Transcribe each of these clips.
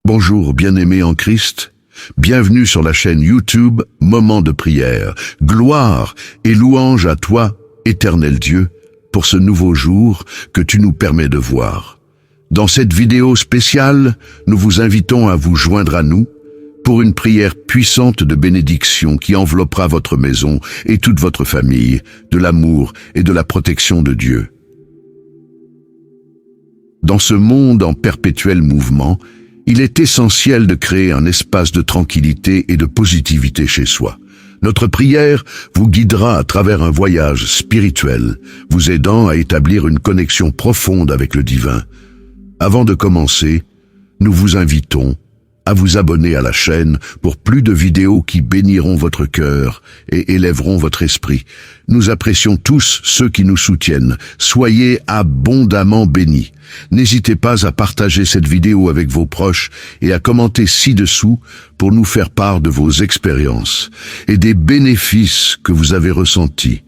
Bonjour bien-aimés en Christ, bienvenue sur la chaîne YouTube Moment de prière. Gloire et louange à toi, éternel Dieu, pour ce nouveau jour que tu nous permets de voir. Dans cette vidéo spéciale, nous vous invitons à vous joindre à nous pour une prière puissante de bénédiction qui enveloppera votre maison et toute votre famille de l'amour et de la protection de Dieu. Dans ce monde en perpétuel mouvement, il est essentiel de créer un espace de tranquillité et de positivité chez soi. Notre prière vous guidera à travers un voyage spirituel, vous aidant à établir une connexion profonde avec le divin. Avant de commencer, nous vous invitons à vous abonner à la chaîne pour plus de vidéos qui béniront votre cœur et élèveront votre esprit. Nous apprécions tous ceux qui nous soutiennent. Soyez abondamment bénis. N'hésitez pas à partager cette vidéo avec vos proches et à commenter ci-dessous pour nous faire part de vos expériences et des bénéfices que vous avez ressentis.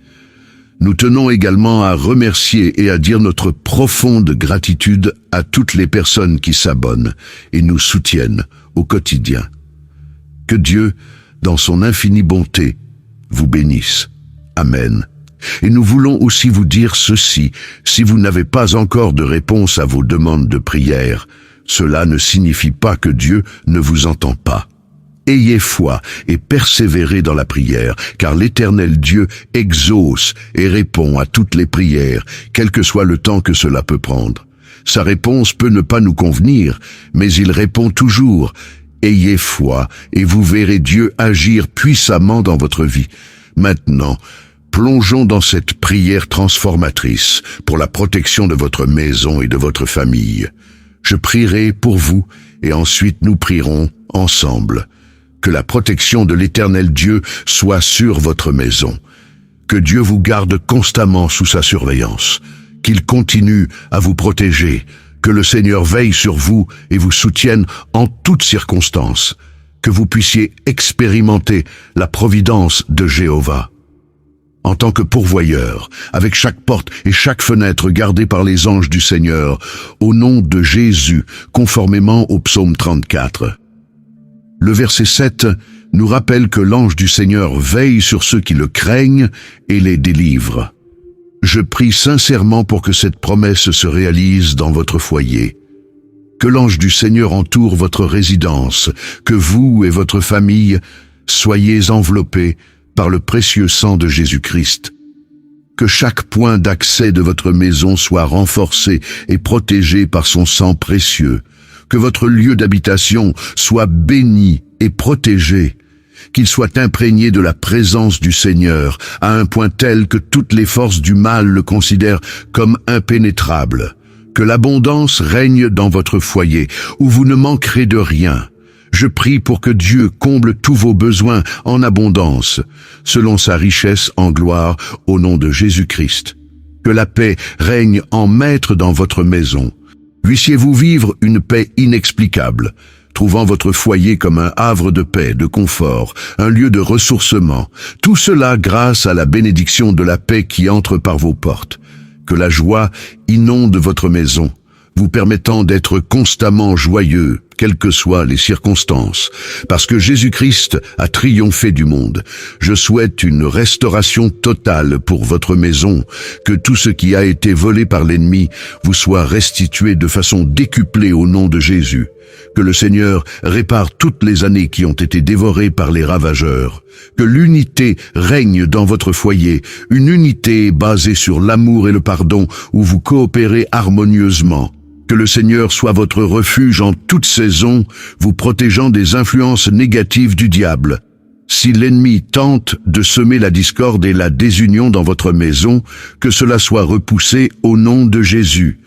Nous tenons également à remercier et à dire notre profonde gratitude à toutes les personnes qui s'abonnent et nous soutiennent au quotidien. Que Dieu, dans son infinie bonté, vous bénisse. Amen. Et nous voulons aussi vous dire ceci, si vous n'avez pas encore de réponse à vos demandes de prière, cela ne signifie pas que Dieu ne vous entend pas. Ayez foi et persévérez dans la prière, car l'Éternel Dieu exauce et répond à toutes les prières, quel que soit le temps que cela peut prendre. Sa réponse peut ne pas nous convenir, mais il répond toujours. Ayez foi et vous verrez Dieu agir puissamment dans votre vie. Maintenant, plongeons dans cette prière transformatrice pour la protection de votre maison et de votre famille. Je prierai pour vous et ensuite nous prierons ensemble. Que la protection de l'Éternel Dieu soit sur votre maison. Que Dieu vous garde constamment sous sa surveillance. Qu'il continue à vous protéger. Que le Seigneur veille sur vous et vous soutienne en toutes circonstances. Que vous puissiez expérimenter la providence de Jéhovah. En tant que pourvoyeur, avec chaque porte et chaque fenêtre gardée par les anges du Seigneur, au nom de Jésus, conformément au psaume 34. Le verset 7 nous rappelle que l'ange du Seigneur veille sur ceux qui le craignent et les délivre. Je prie sincèrement pour que cette promesse se réalise dans votre foyer. Que l'ange du Seigneur entoure votre résidence, que vous et votre famille soyez enveloppés par le précieux sang de Jésus-Christ. Que chaque point d'accès de votre maison soit renforcé et protégé par son sang précieux. Que votre lieu d'habitation soit béni et protégé, qu'il soit imprégné de la présence du Seigneur à un point tel que toutes les forces du mal le considèrent comme impénétrable. Que l'abondance règne dans votre foyer, où vous ne manquerez de rien. Je prie pour que Dieu comble tous vos besoins en abondance, selon sa richesse en gloire, au nom de Jésus-Christ. Que la paix règne en maître dans votre maison. Puissiez-vous vivre une paix inexplicable, trouvant votre foyer comme un havre de paix, de confort, un lieu de ressourcement. Tout cela grâce à la bénédiction de la paix qui entre par vos portes. Que la joie inonde votre maison, vous permettant d'être constamment joyeux, quelles que soient les circonstances, parce que Jésus-Christ a triomphé du monde. Je souhaite une restauration totale pour votre maison, que tout ce qui a été volé par l'ennemi vous soit restitué de façon décuplée au nom de Jésus. Que le Seigneur répare toutes les années qui ont été dévorées par les ravageurs. Que l'unité règne dans votre foyer, une unité basée sur l'amour et le pardon, où vous coopérez harmonieusement. Que le Seigneur soit votre refuge en toute saison, vous protégeant des influences négatives du diable. Si l'ennemi tente de semer la discorde et la désunion dans votre maison, que cela soit repoussé au nom de Jésus.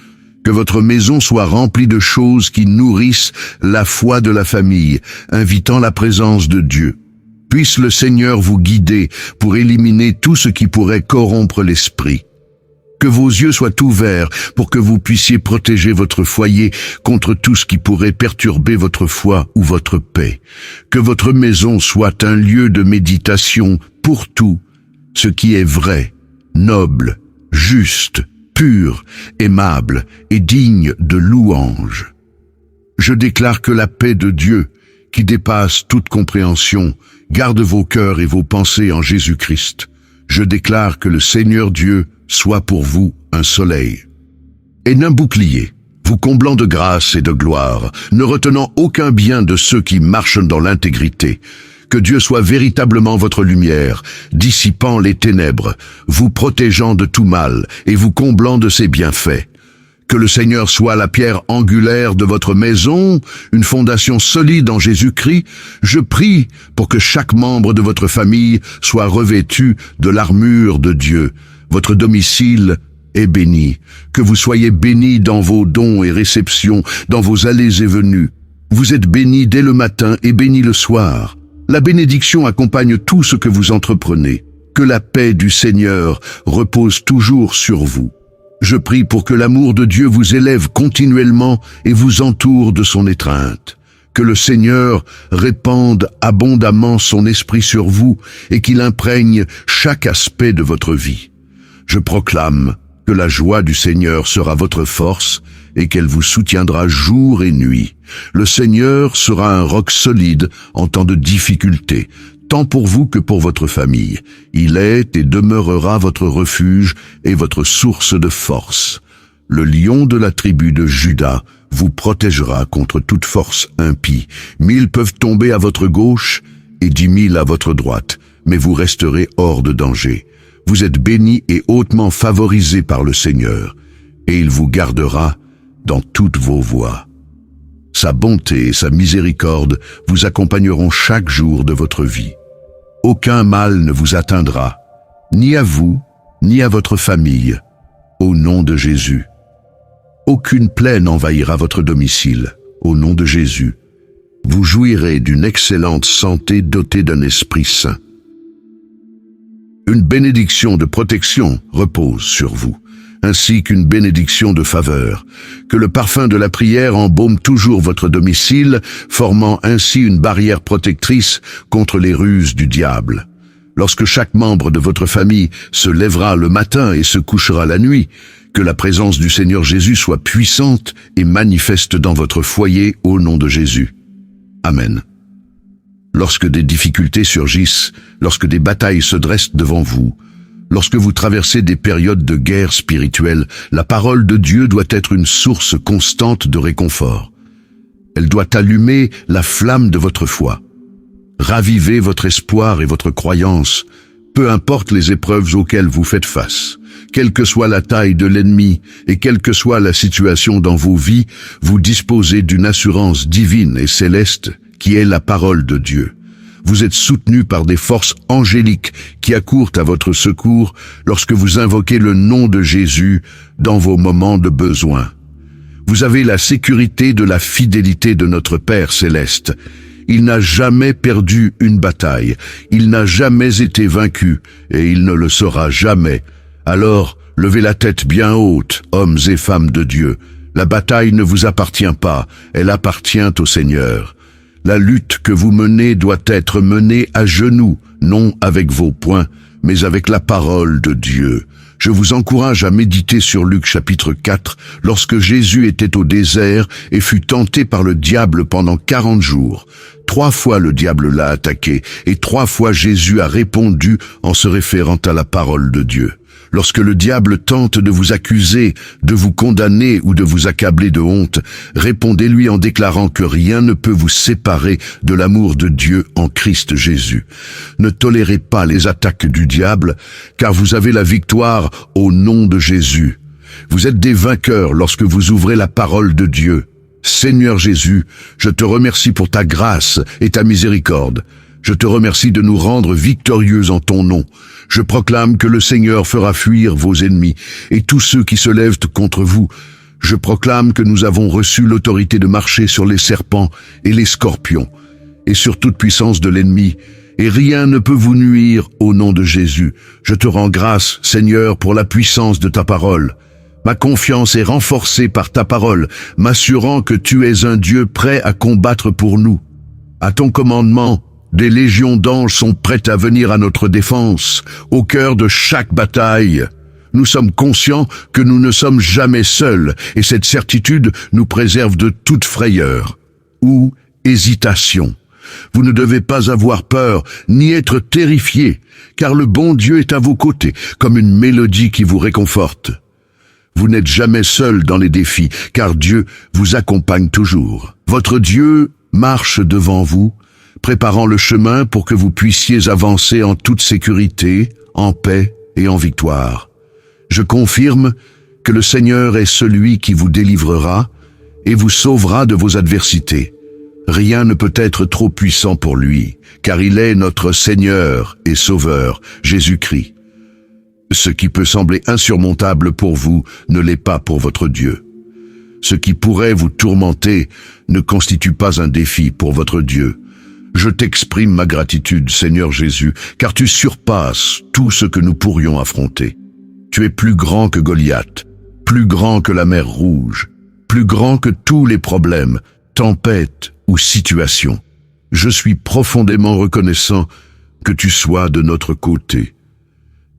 Que votre maison soit remplie de choses qui nourrissent la foi de la famille, invitant la présence de Dieu. Puisse le Seigneur vous guider pour éliminer tout ce qui pourrait corrompre l'esprit. Que vos yeux soient ouverts pour que vous puissiez protéger votre foyer contre tout ce qui pourrait perturber votre foi ou votre paix. Que votre maison soit un lieu de méditation pour tout ce qui est vrai, noble, juste, pur, aimable et digne de louange. Je déclare que la paix de Dieu, qui dépasse toute compréhension, garde vos cœurs et vos pensées en Jésus-Christ. Je déclare que le Seigneur Dieu soit pour vous un soleil et un bouclier, vous comblant de grâce et de gloire, ne retenant aucun bien de ceux qui marchent dans l'intégrité. Que Dieu soit véritablement votre lumière, dissipant les ténèbres, vous protégeant de tout mal et vous comblant de ses bienfaits. Que le Seigneur soit la pierre angulaire de votre maison, une fondation solide en Jésus-Christ. Je prie pour que chaque membre de votre famille soit revêtu de l'armure de Dieu. Votre domicile est béni. Que vous soyez bénis dans vos dons et réceptions, dans vos allées et venues. Vous êtes bénis dès le matin et bénis le soir. La bénédiction accompagne tout ce que vous entreprenez. Que la paix du Seigneur repose toujours sur vous. Je prie pour que l'amour de Dieu vous élève continuellement et vous entoure de son étreinte. Que le Seigneur répande abondamment son esprit sur vous et qu'il imprègne chaque aspect de votre vie. Je proclame que la joie du Seigneur sera votre force et qu'elle vous soutiendra jour et nuit. Le Seigneur sera un roc solide en temps de difficulté, tant pour vous que pour votre famille. Il est et demeurera votre refuge et votre source de force. Le lion de la tribu de Juda vous protégera contre toute force impie. 1000 peuvent tomber à votre gauche et 10 000 à votre droite, mais vous resterez hors de danger. Vous êtes bénis et hautement favorisés par le Seigneur, et il vous gardera dans toutes vos voies. Sa bonté et sa miséricorde vous accompagneront chaque jour de votre vie. Aucun mal ne vous atteindra, ni à vous, ni à votre famille, au nom de Jésus. Aucune plaie n'envahira votre domicile, au nom de Jésus. Vous jouirez d'une excellente santé dotée d'un esprit saint. Une bénédiction de protection repose sur vous, ainsi qu'une bénédiction de faveur. Que le parfum de la prière embaume toujours votre domicile, formant ainsi une barrière protectrice contre les ruses du diable. Lorsque chaque membre de votre famille se lèvera le matin et se couchera la nuit, que la présence du Seigneur Jésus soit puissante et manifeste dans votre foyer au nom de Jésus. Amen. Lorsque des difficultés surgissent, lorsque des batailles se dressent devant vous, lorsque vous traversez des périodes de guerre spirituelle, la parole de Dieu doit être une source constante de réconfort. Elle doit allumer la flamme de votre foi, raviver votre espoir et votre croyance, peu importe les épreuves auxquelles vous faites face. Quelle que soit la taille de l'ennemi et quelle que soit la situation dans vos vies, vous disposez d'une assurance divine et céleste qui est la parole de Dieu. Vous êtes soutenu par des forces angéliques qui accourent à votre secours lorsque vous invoquez le nom de Jésus dans vos moments de besoin. Vous avez la sécurité de la fidélité de notre Père céleste. Il n'a jamais perdu une bataille, il n'a jamais été vaincu et il ne le sera jamais. Alors, levez la tête bien haute, hommes et femmes de Dieu. La bataille ne vous appartient pas, elle appartient au Seigneur. La lutte que vous menez doit être menée à genoux, non avec vos poings, mais avec la parole de Dieu. Je vous encourage à méditer sur Luc chapitre 4, lorsque Jésus était au désert et fut tenté par le diable pendant 40 jours. 3 fois le diable l'a attaqué, et 3 fois Jésus a répondu en se référant à la parole de Dieu. Lorsque le diable tente de vous accuser, de vous condamner ou de vous accabler de honte, répondez-lui en déclarant que rien ne peut vous séparer de l'amour de Dieu en Christ Jésus. Ne tolérez pas les attaques du diable, car vous avez la victoire au nom de Jésus. Vous êtes des vainqueurs lorsque vous ouvrez la parole de Dieu. Seigneur Jésus, je te remercie pour ta grâce et ta miséricorde. Je te remercie de nous rendre victorieux en ton nom. Je proclame que le Seigneur fera fuir vos ennemis et tous ceux qui se lèvent contre vous. Je proclame que nous avons reçu l'autorité de marcher sur les serpents et les scorpions et sur toute puissance de l'ennemi, et rien ne peut vous nuire au nom de Jésus. Je te rends grâce, Seigneur, pour la puissance de ta parole. Ma confiance est renforcée par ta parole, m'assurant que tu es un Dieu prêt à combattre pour nous. À ton commandement, des légions d'anges sont prêtes à venir à notre défense, au cœur de chaque bataille. Nous sommes conscients que nous ne sommes jamais seuls, et cette certitude nous préserve de toute frayeur ou hésitation. Vous ne devez pas avoir peur, ni être terrifiés, car le bon Dieu est à vos côtés, comme une mélodie qui vous réconforte. Vous n'êtes jamais seul dans les défis, car Dieu vous accompagne toujours. Votre Dieu marche devant vous, préparant le chemin pour que vous puissiez avancer en toute sécurité, en paix et en victoire. Je confirme que le Seigneur est celui qui vous délivrera et vous sauvera de vos adversités. Rien ne peut être trop puissant pour lui, car il est notre Seigneur et Sauveur, Jésus-Christ. Ce qui peut sembler insurmontable pour vous ne l'est pas pour votre Dieu. Ce qui pourrait vous tourmenter ne constitue pas un défi pour votre Dieu. Je t'exprime ma gratitude, Seigneur Jésus, car tu surpasses tout ce que nous pourrions affronter. Tu es plus grand que Goliath, plus grand que la mer Rouge, plus grand que tous les problèmes, tempêtes ou situations. Je suis profondément reconnaissant que tu sois de notre côté.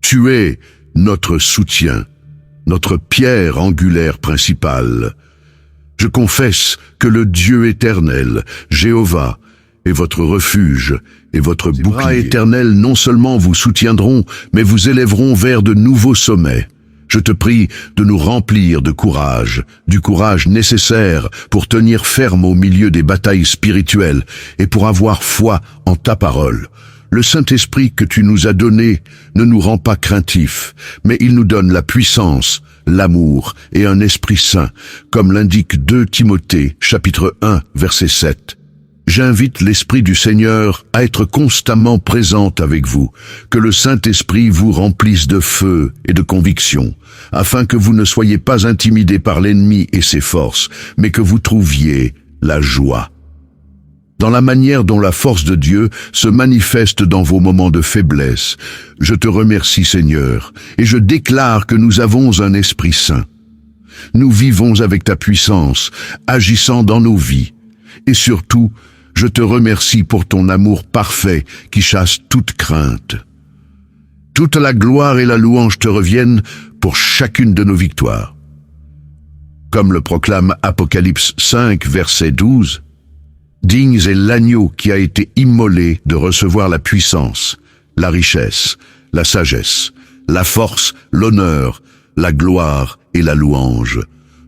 Tu es notre soutien, notre pierre angulaire principale. Je confesse que le Dieu éternel, Jéhovah, est votre refuge et votre bouclier. Les bras éternels non seulement vous soutiendront, mais vous élèveront vers de nouveaux sommets. Je te prie de nous remplir de courage, du courage nécessaire pour tenir ferme au milieu des batailles spirituelles et pour avoir foi en ta parole. Le Saint-Esprit que tu nous as donné ne nous rend pas craintifs, mais il nous donne la puissance, l'amour et un esprit saint, comme l'indique 2 Timothée, chapitre 1, verset 7. J'invite l'Esprit du Seigneur à être constamment présent avec vous, que le Saint-Esprit vous remplisse de feu et de conviction, afin que vous ne soyez pas intimidés par l'ennemi et ses forces, mais que vous trouviez la joie. Dans la manière dont la force de Dieu se manifeste dans vos moments de faiblesse, je te remercie, Seigneur, et je déclare que nous avons un Esprit Saint. Nous vivons avec ta puissance, agissant dans nos vies, et surtout, je te remercie pour ton amour parfait qui chasse toute crainte. Toute la gloire et la louange te reviennent pour chacune de nos victoires. Comme le proclame Apocalypse 5, verset 12, « Digne est l'agneau qui a été immolé de recevoir la puissance, la richesse, la sagesse, la force, l'honneur, la gloire et la louange.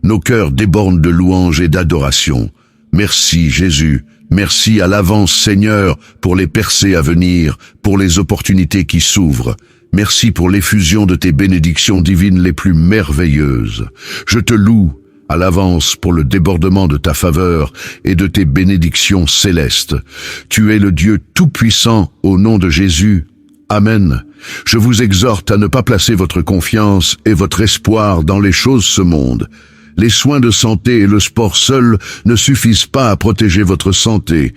Nos cœurs débordent de louange et d'adoration. Merci Jésus, merci à l'avance Seigneur pour les percées à venir, pour les opportunités qui s'ouvrent. Merci pour l'effusion de tes bénédictions divines les plus merveilleuses. Je te loue à l'avance pour le débordement de ta faveur et de tes bénédictions célestes. Tu es le Dieu tout-puissant au nom de Jésus. Amen. Je vous exhorte à ne pas placer votre confiance et votre espoir dans les choses de ce monde. Les soins de santé et le sport seuls ne suffisent pas à protéger votre santé.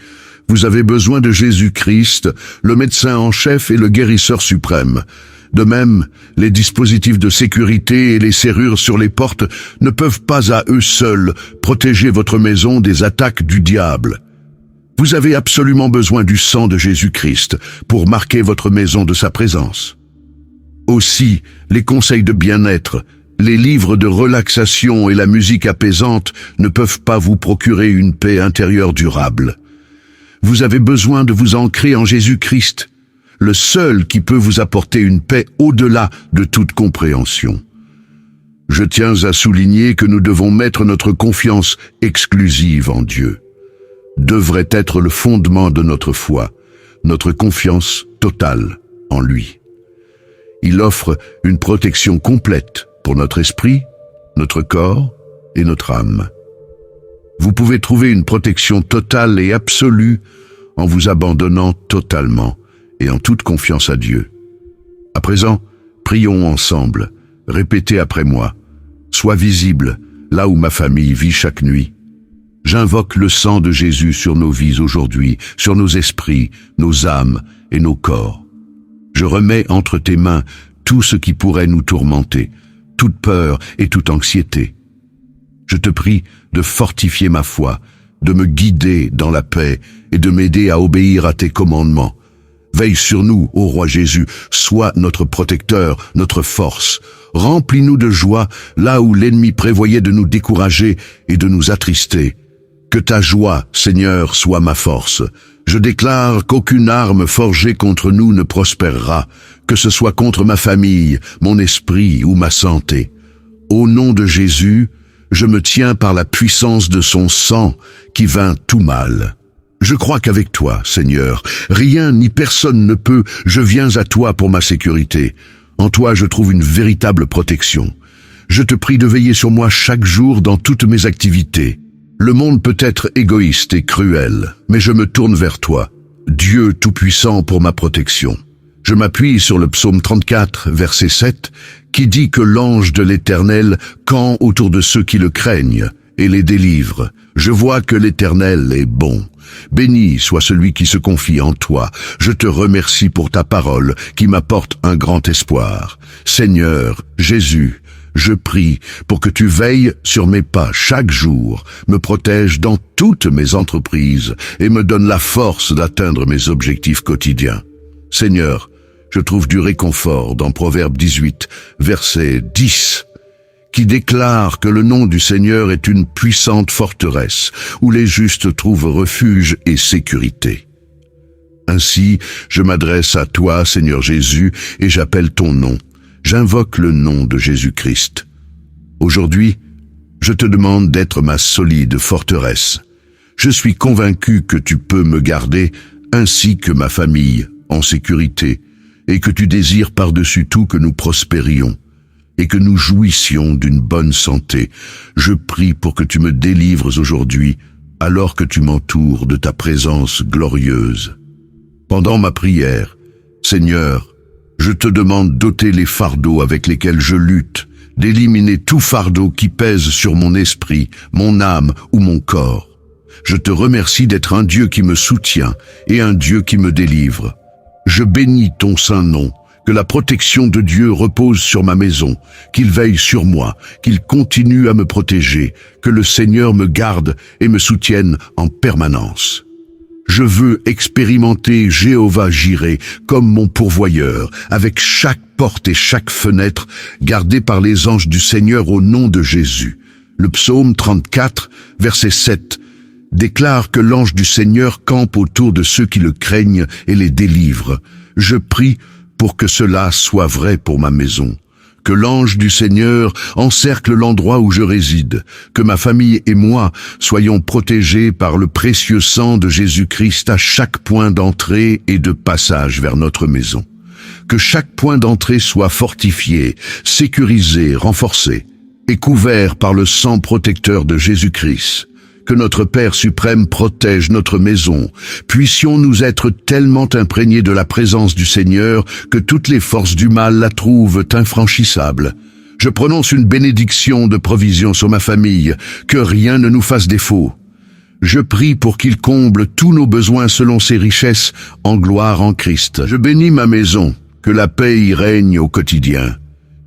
Vous avez besoin de Jésus-Christ, le médecin en chef et le guérisseur suprême. De même, les dispositifs de sécurité et les serrures sur les portes ne peuvent pas à eux seuls protéger votre maison des attaques du diable. Vous avez absolument besoin du sang de Jésus-Christ pour marquer votre maison de sa présence. Aussi, les conseils de bien-être, les livres de relaxation et la musique apaisante ne peuvent pas vous procurer une paix intérieure durable. Vous avez besoin de vous ancrer en Jésus-Christ, le seul qui peut vous apporter une paix au-delà de toute compréhension. Je tiens à souligner que nous devons mettre notre confiance exclusive en Dieu. Devrait être le fondement de notre foi, notre confiance totale en lui. Il offre une protection complète pour notre esprit, notre corps et notre âme. Vous pouvez trouver une protection totale et absolue en vous abandonnant totalement et en toute confiance à Dieu. À présent, prions ensemble. Répétez après moi. Sois visible là où ma famille vit chaque nuit. J'invoque le sang de Jésus sur nos vies aujourd'hui, sur nos esprits, nos âmes et nos corps. Je remets entre tes mains tout ce qui pourrait nous tourmenter, toute peur et toute anxiété. Je te prie de fortifier ma foi, de me guider dans la paix et de m'aider à obéir à tes commandements. Veille sur nous, ô roi Jésus, sois notre protecteur, notre force. Remplis-nous de joie là où l'ennemi prévoyait de nous décourager et de nous attrister. Que ta joie, Seigneur, soit ma force. Je déclare qu'aucune arme forgée contre nous ne prospérera, que ce soit contre ma famille, mon esprit ou ma santé. Au nom de Jésus, je me tiens par la puissance de son sang qui vainc tout mal. Je crois qu'avec toi, Seigneur, rien ni personne ne peut, je viens à toi pour ma sécurité. En toi, je trouve une véritable protection. Je te prie de veiller sur moi chaque jour dans toutes mes activités. Le monde peut être égoïste et cruel, mais je me tourne vers toi, Dieu Tout-Puissant, pour ma protection. Je m'appuie sur le psaume 34, verset 7, qui dit que l'ange de l'Éternel campe autour de ceux qui le craignent et les délivre. Je vois que l'Éternel est bon. Béni soit celui qui se confie en toi. Je te remercie pour ta parole qui m'apporte un grand espoir. Seigneur, Jésus, je prie pour que tu veilles sur mes pas chaque jour, me protèges dans toutes mes entreprises et me donne la force d'atteindre mes objectifs quotidiens. Seigneur, je trouve du réconfort dans Proverbe 18, verset 10, qui déclare que le nom du Seigneur est une puissante forteresse où les justes trouvent refuge et sécurité. Ainsi, je m'adresse à toi, Seigneur Jésus, et j'appelle ton nom. J'invoque le nom de Jésus-Christ. Aujourd'hui, je te demande d'être ma solide forteresse. Je suis convaincu que tu peux me garder, ainsi que ma famille, en sécurité, et que tu désires par-dessus tout que nous prospérions, et que nous jouissions d'une bonne santé. Je prie pour que tu me délivres aujourd'hui, alors que tu m'entoures de ta présence glorieuse. Pendant ma prière, Seigneur, je te demande d'ôter les fardeaux avec lesquels je lutte, d'éliminer tout fardeau qui pèse sur mon esprit, mon âme ou mon corps. Je te remercie d'être un Dieu qui me soutient et un Dieu qui me délivre. Je bénis ton saint nom, que la protection de Dieu repose sur ma maison, qu'il veille sur moi, qu'il continue à me protéger, que le Seigneur me garde et me soutienne en permanence. Je veux expérimenter Jéhovah-Jireh comme mon pourvoyeur, avec chaque porte et chaque fenêtre gardée par les anges du Seigneur au nom de Jésus. Le psaume 34, verset 7, déclare que l'ange du Seigneur campe autour de ceux qui le craignent et les délivre. Je prie pour que cela soit vrai pour ma maison. Que l'ange du Seigneur encercle l'endroit où je réside, que ma famille et moi soyons protégés par le précieux sang de Jésus-Christ à chaque point d'entrée et de passage vers notre maison. Que chaque point d'entrée soit fortifié, sécurisé, renforcé et couvert par le sang protecteur de Jésus-Christ. Que notre Père suprême protège notre maison. Puissions-nous être tellement imprégnés de la présence du Seigneur que toutes les forces du mal la trouvent infranchissable. Je prononce une bénédiction de provision sur ma famille, que rien ne nous fasse défaut. Je prie pour qu'il comble tous nos besoins selon ses richesses en gloire en Christ. Je bénis ma maison, que la paix y règne au quotidien.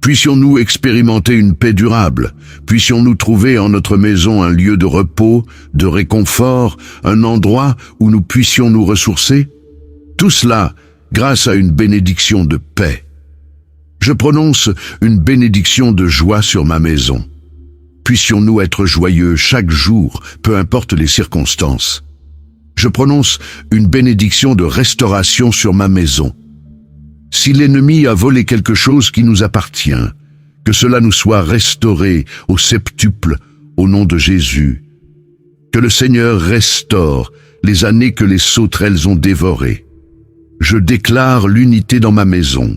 Puissions-nous expérimenter une paix durable, puissions-nous trouver en notre maison un lieu de repos, de réconfort, un endroit où nous puissions nous ressourcer. Tout cela grâce à une bénédiction de paix. Je prononce une bénédiction de joie sur ma maison. Puissions-nous être joyeux chaque jour, peu importe les circonstances. Je prononce une bénédiction de restauration sur ma maison. Si l'ennemi a volé quelque chose qui nous appartient, que cela nous soit restauré au septuple au nom de Jésus. Que le Seigneur restaure les années que les sauterelles ont dévorées. Je déclare l'unité dans ma maison,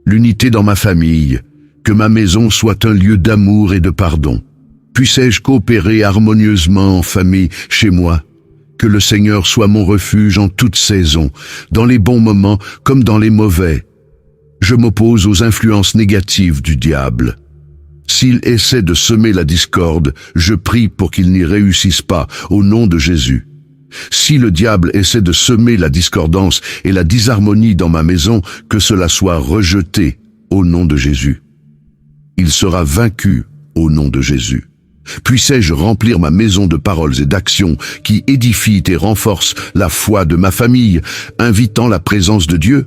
l'unité dans ma famille, que ma maison soit un lieu d'amour et de pardon. Puissais-je coopérer harmonieusement en famille chez moi? Que le Seigneur soit mon refuge en toute saison, dans les bons moments comme dans les mauvais. Je m'oppose aux influences négatives du diable. S'il essaie de semer la discorde, je prie pour qu'il n'y réussisse pas, au nom de Jésus. Si le diable essaie de semer la discordance et la disharmonie dans ma maison, que cela soit rejeté, au nom de Jésus. Il sera vaincu, au nom de Jésus. Puissais-je remplir ma maison de paroles et d'actions qui édifient et renforcent la foi de ma famille, invitant la présence de Dieu.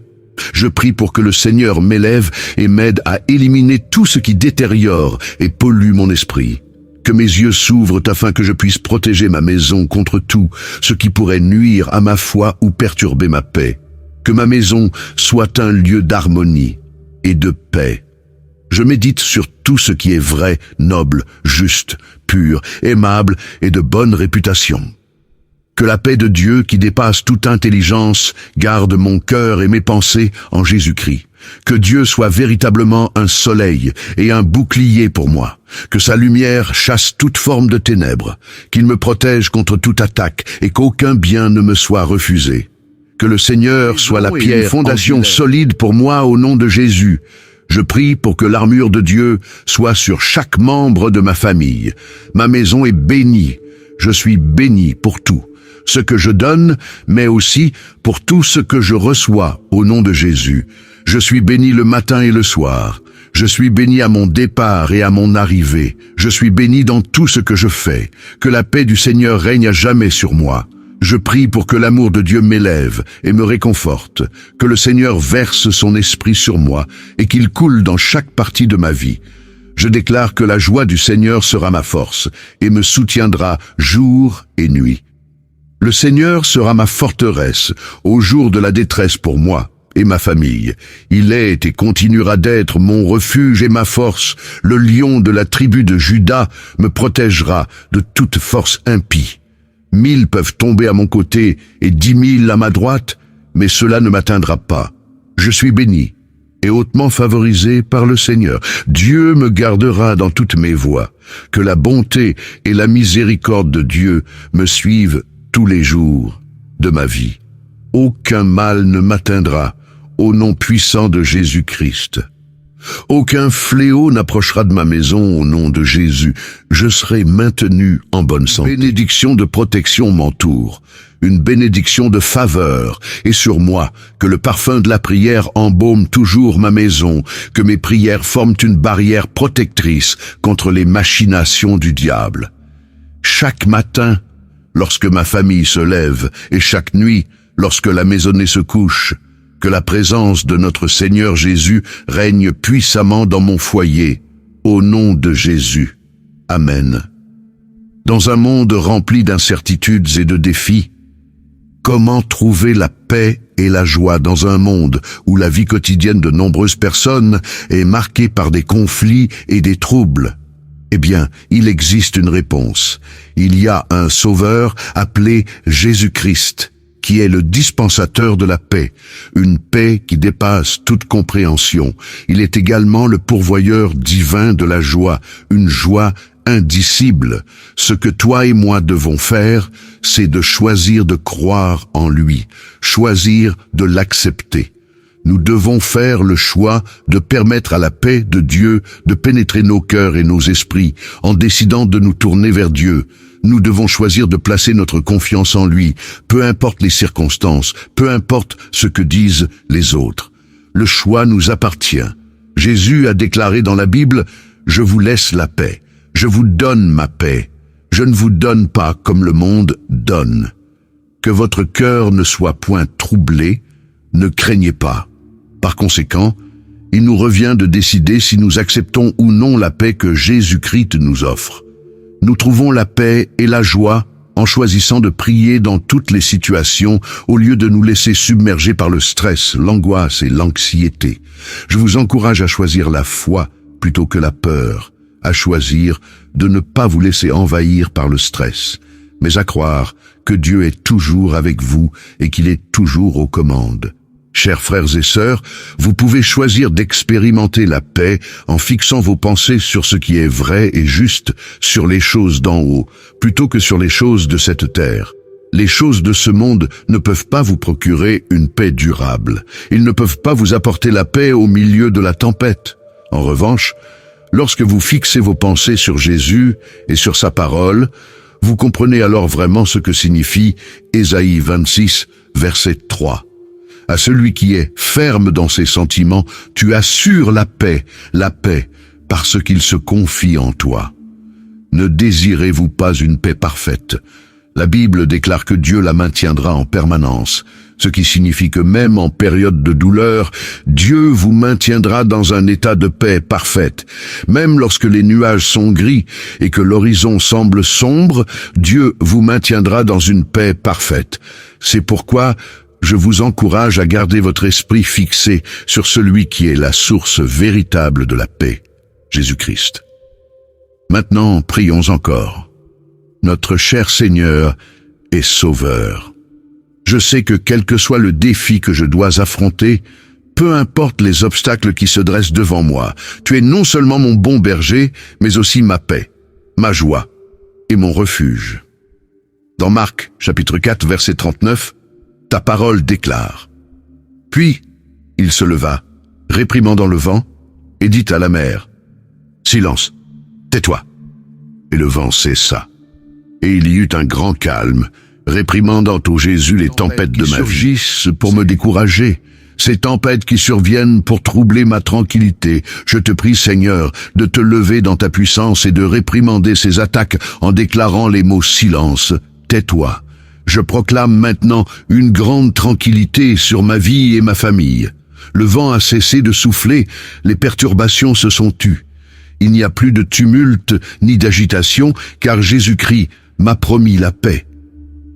Je prie pour que le Seigneur m'élève et m'aide à éliminer tout ce qui détériore et pollue mon esprit. Que mes yeux s'ouvrent afin que je puisse protéger ma maison contre tout ce qui pourrait nuire à ma foi ou perturber ma paix. Que ma maison soit un lieu d'harmonie et de paix. Je médite sur tout ce qui est vrai, noble, juste, pur, aimable et de bonne réputation. Que la paix de Dieu qui dépasse toute intelligence garde mon cœur et mes pensées en Jésus-Christ. Que Dieu soit véritablement un soleil et un bouclier pour moi. Que sa lumière chasse toute forme de ténèbres. Qu'il me protège contre toute attaque et qu'aucun bien ne me soit refusé. Que le Seigneur soit la pierre, fondation solide pour moi au nom de Jésus. Je prie pour que l'armure de Dieu soit sur chaque membre de ma famille. Ma maison est bénie. Je suis béni pour tout ce que je donne, mais aussi pour tout ce que je reçois au nom de Jésus. Je suis béni le matin et le soir. Je suis béni à mon départ et à mon arrivée. Je suis béni dans tout ce que je fais. Que la paix du Seigneur règne à jamais sur moi. Je prie pour que l'amour de Dieu m'élève et me réconforte, que le Seigneur verse son esprit sur moi et qu'il coule dans chaque partie de ma vie. Je déclare que la joie du Seigneur sera ma force et me soutiendra jour et nuit. Le Seigneur sera ma forteresse au jour de la détresse pour moi et ma famille. Il est et continuera d'être mon refuge et ma force. Le lion de la tribu de Juda me protégera de toute force impie. 1000 peuvent tomber à mon côté et 10 000 à ma droite, mais cela ne m'atteindra pas. Je suis béni et hautement favorisé par le Seigneur. Dieu me gardera dans toutes mes voies. Que la bonté et la miséricorde de Dieu me suivent tous les jours de ma vie. Aucun mal ne m'atteindra au nom puissant de Jésus-Christ. Aucun fléau n'approchera de ma maison au nom de Jésus. Je serai maintenu en bonne santé. Une bénédiction de protection m'entoure, une bénédiction de faveur est sur moi. Que le parfum de la prière embaume toujours ma maison, que mes prières forment une barrière protectrice contre les machinations du diable. Chaque matin, lorsque ma famille se lève, et chaque nuit, lorsque la maisonnée se couche, que la présence de notre Seigneur Jésus règne puissamment dans mon foyer, au nom de Jésus. Amen. Dans un monde rempli d'incertitudes et de défis, comment trouver la paix et la joie dans un monde où la vie quotidienne de nombreuses personnes est marquée par des conflits et des troubles? Eh bien, il existe une réponse. Il y a un Sauveur appelé Jésus-Christ, qui est le dispensateur de la paix, une paix qui dépasse toute compréhension. Il est également le pourvoyeur divin de la joie, une joie indicible. Ce que toi et moi devons faire, c'est de choisir de croire en lui, choisir de l'accepter. Nous devons faire le choix de permettre à la paix de Dieu de pénétrer nos cœurs et nos esprits en décidant de nous tourner vers Dieu. Nous devons choisir de placer notre confiance en lui, peu importe les circonstances, peu importe ce que disent les autres. Le choix nous appartient. Jésus a déclaré dans la Bible, « Je vous laisse la paix, je vous donne ma paix, je ne vous donne pas comme le monde donne. Que votre cœur ne soit point troublé, ne craignez pas. » Par conséquent, il nous revient de décider si nous acceptons ou non la paix que Jésus-Christ nous offre. Nous trouvons la paix et la joie en choisissant de prier dans toutes les situations au lieu de nous laisser submerger par le stress, l'angoisse et l'anxiété. Je vous encourage à choisir la foi plutôt que la peur, à choisir de ne pas vous laisser envahir par le stress, mais à croire que Dieu est toujours avec vous et qu'il est toujours aux commandes. Chers frères et sœurs, vous pouvez choisir d'expérimenter la paix en fixant vos pensées sur ce qui est vrai et juste, sur les choses d'en haut, plutôt que sur les choses de cette terre. Les choses de ce monde ne peuvent pas vous procurer une paix durable. Ils ne peuvent pas vous apporter la paix au milieu de la tempête. En revanche, lorsque vous fixez vos pensées sur Jésus et sur sa parole, vous comprenez alors vraiment ce que signifie Ésaïe 26, verset 3. À celui qui est ferme dans ses sentiments, tu assures la paix, parce qu'il se confie en toi. Ne désirez-vous pas une paix parfaite? La Bible déclare que Dieu la maintiendra en permanence, ce qui signifie que même en période de douleur, Dieu vous maintiendra dans un état de paix parfaite. Même lorsque les nuages sont gris et que l'horizon semble sombre, Dieu vous maintiendra dans une paix parfaite. C'est pourquoi je vous encourage à garder votre esprit fixé sur celui qui est la source véritable de la paix, Jésus-Christ. Maintenant, prions encore. Notre cher Seigneur est Sauveur. Je sais que quel que soit le défi que je dois affronter, peu importe les obstacles qui se dressent devant moi, tu es non seulement mon bon berger, mais aussi ma paix, ma joie et mon refuge. Dans Marc, chapitre 4, verset 39, ta parole déclare. Puis, il se leva, réprimandant le vent, et dit à la mer, silence, tais-toi. Et le vent cessa. Et il y eut un grand calme, réprimandant au Jésus les tempêtes de ma vie. Surgissent pour me décourager, ces tempêtes qui surviennent pour troubler ma tranquillité. Je te prie, Seigneur, de te lever dans ta puissance et de réprimander ces attaques en déclarant les mots silence, tais-toi. Je proclame maintenant une grande tranquillité sur ma vie et ma famille. Le vent a cessé de souffler, les perturbations se sont tues. Il n'y a plus de tumulte ni d'agitation, car Jésus-Christ m'a promis la paix.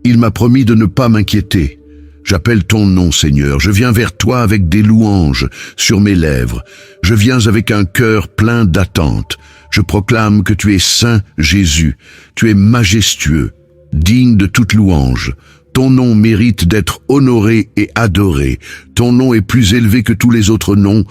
Il m'a promis de ne pas m'inquiéter. J'appelle ton nom, Seigneur. Je viens vers toi avec des louanges sur mes lèvres. Je viens avec un cœur plein d'attente. Je proclame que tu es saint, Jésus. Tu es majestueux, digne de toute louange. Ton nom mérite d'être honoré et adoré. Ton nom est plus élevé que tous les autres noms.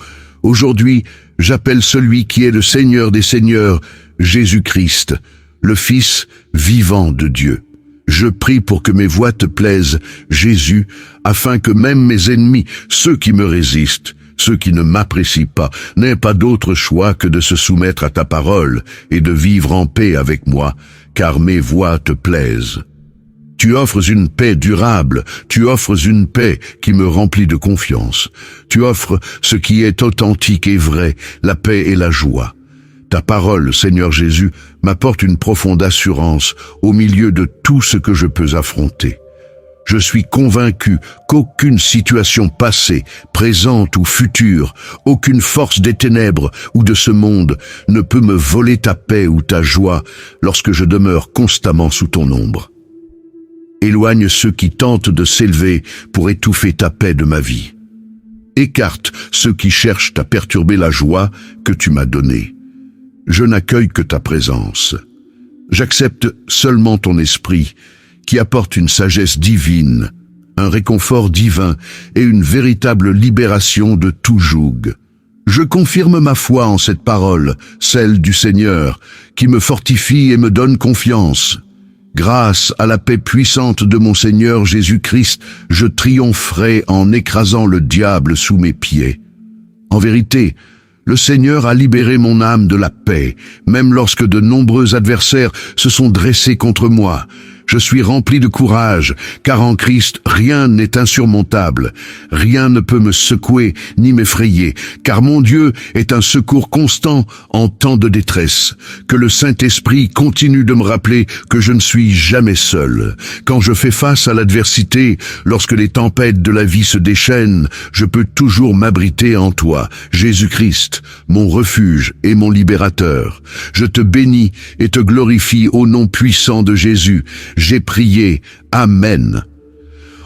Aujourd'hui, j'appelle celui qui est le Seigneur des Seigneurs, Jésus-Christ, le Fils vivant de Dieu. Je prie pour que mes voix te plaisent, Jésus, afin que même mes ennemis, ceux qui me résistent, ceux qui ne m'apprécient pas, n'aient pas d'autre choix que de se soumettre à ta parole et de vivre en paix avec moi, car mes voix te plaisent. Tu offres une paix durable, tu offres une paix qui me remplit de confiance. Tu offres ce qui est authentique et vrai, la paix et la joie. Ta parole, Seigneur Jésus, m'apporte une profonde assurance au milieu de tout ce que je peux affronter. Je suis convaincu qu'aucune situation passée, présente ou future, aucune force des ténèbres ou de ce monde ne peut me voler ta paix ou ta joie lorsque je demeure constamment sous ton ombre. Éloigne ceux qui tentent de s'élever pour étouffer ta paix de ma vie. Écarte ceux qui cherchent à perturber la joie que tu m'as donnée. Je n'accueille que ta présence. J'accepte seulement ton esprit, qui apporte une sagesse divine, un réconfort divin et une véritable libération de tout joug. Je confirme ma foi en cette parole, celle du Seigneur, qui me fortifie et me donne confiance. Grâce à la paix puissante de mon Seigneur Jésus-Christ, je triompherai en écrasant le diable sous mes pieds. En vérité, le Seigneur a libéré mon âme de la paix, même lorsque de nombreux adversaires se sont dressés contre moi. Je suis rempli de courage, car en Christ, rien n'est insurmontable. Rien ne peut me secouer ni m'effrayer, car mon Dieu est un secours constant en temps de détresse. Que le Saint-Esprit continue de me rappeler que je ne suis jamais seul. Quand je fais face à l'adversité, lorsque les tempêtes de la vie se déchaînent, je peux toujours m'abriter en toi, Jésus-Christ, mon refuge et mon libérateur. Je te bénis et te glorifie au nom puissant de Jésus. J'ai prié. Amen.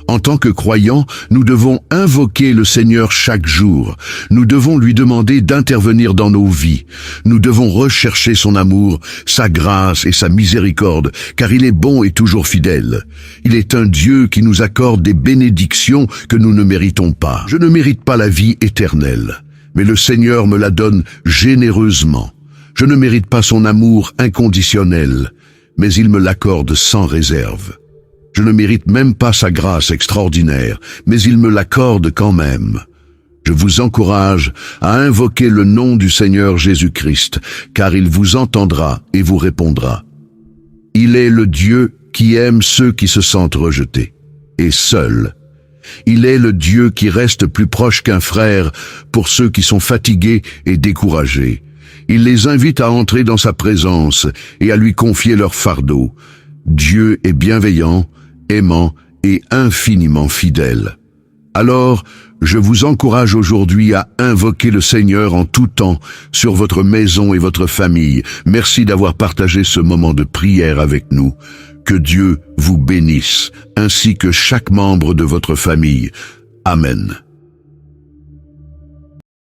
En tant que croyants, nous devons invoquer le Seigneur chaque jour. Nous devons lui demander d'intervenir dans nos vies. Nous devons rechercher son amour, sa grâce et sa miséricorde, car il est bon et toujours fidèle. Il est un Dieu qui nous accorde des bénédictions que nous ne méritons pas. Je ne mérite pas la vie éternelle, mais le Seigneur me la donne généreusement. Je ne mérite pas son amour inconditionnel, mais il me l'accorde sans réserve. Je ne mérite même pas sa grâce extraordinaire, mais il me l'accorde quand même. Je vous encourage à invoquer le nom du Seigneur Jésus-Christ, car il vous entendra et vous répondra. Il est le Dieu qui aime ceux qui se sentent rejetés, et seul. Il est le Dieu qui reste plus proche qu'un frère pour ceux qui sont fatigués et découragés. Il les invite à entrer dans sa présence et à lui confier leur fardeau. Dieu est bienveillant, aimant et infiniment fidèle. Alors, je vous encourage aujourd'hui à invoquer le Seigneur en tout temps sur votre maison et votre famille. Merci d'avoir partagé ce moment de prière avec nous. Que Dieu vous bénisse, ainsi que chaque membre de votre famille. Amen.